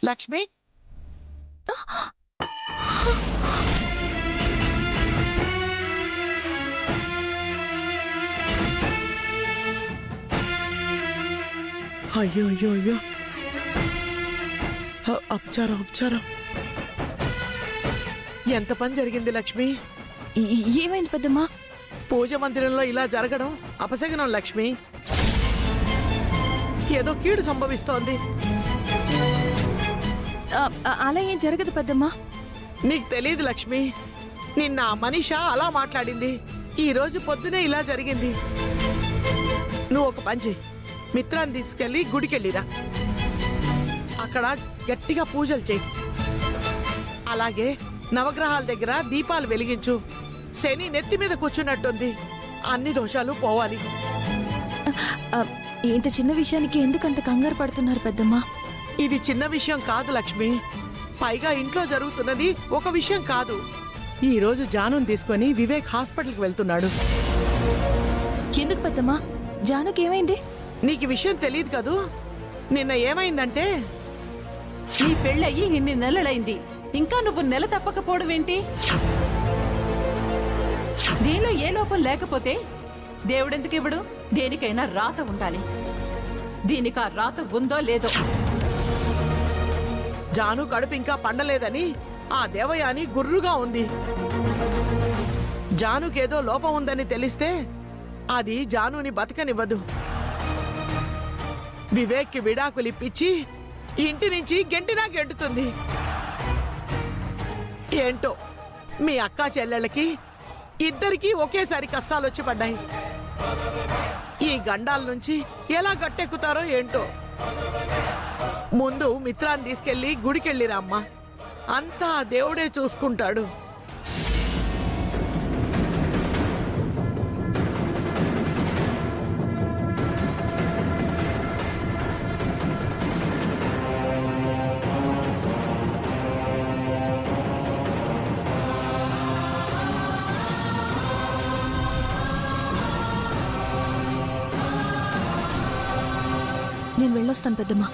లక్ష్మి అయ్యో అయ్యో అయ్యో అపచారం అపచారం. ఎంత పని జరిగింది లక్ష్మి? ఏమైంది పెద్దమ్మా? పూజ మందిరంలో ఇలా జరగడం అపశగనం లక్ష్మి. ఏదో కీడు సంభవిస్తోంది. అలా ఏం జరగదు పెద్దమ్మా. నీకు తెలియదు లక్ష్మి, నిన్న మనీషా అలా మాట్లాడింది. ఈ రోజు పొద్దునే ఇలా జరిగింది. నువ్వు ఒక పని చెయ్యి, మిత్రాన్ని తీసుకెళ్లి గుడికెళ్ళిరా. అక్కడ గట్టిగా పూజలు చెయ్యి. అలాగే నవగ్రహాల దగ్గర దీపాలు వెలిగించు. శని నెత్తి మీద కూర్చున్నట్టుంది. అన్ని దోషాలు పోవాలి. ఇంత చిన్న విషయానికి ఎందుకంత కంగారు పడుతున్నారు పెద్దమ్మా? ఇది చిన్న విషయం కాదు లక్ష్మి. పైగా ఇంట్లో జరుగుతున్నది ఒక విషయం కాదు. ఈ రోజు జానుని తీసుకొని వివేక్ హాస్పిటల్కి వెళ్తున్నాడు. ఎందుకు పెద్దమ్మా? జానుకి ఏమైంది? నీకు విషయం తెలియదు కదూ. నిన్న ఏమైందంటే, నీ పెళ్ళయి ఇన్ని నెలలైంది, ఇంకా నువ్వు నెల తప్పకపోవడం ఏంటి? దీనిలో ఏ లోపం లేకపోతే దేవుడెందుకు ఇవ్వడు? దేనికైనా రాత ఉండాలి. దీనికి ఆ రాత ఉందో లేదో. జాను కడుపు ఇంకా పండలేదని ఆ దేవయాని గుర్రుగా ఉంది. జానుకేదో లోపం ఉందని తెలిస్తే అది జానుని బతకనివ్వదు. వివేక్కి విడాకులిప్పించి ఇంటి నుంచి గెంటినా గెంటుతుంది. ఏంటో మీ అక్కా చెల్లెళ్ళకి ఇద్దరికీ ఒకేసారి కష్టాలు వచ్చి పడ్డాయి. ఈ గండాల నుంచి ఎలా గట్టెక్కుతారో ఏంటో. ముందు మిత్రాన్ని తీసుకెళ్లి గుడికెళ్ళిరా అమ్మా. అంతా దేవుడే చూసుకుంటాడు. నేను వెళ్ళొస్తాను పెద్దమ్మా.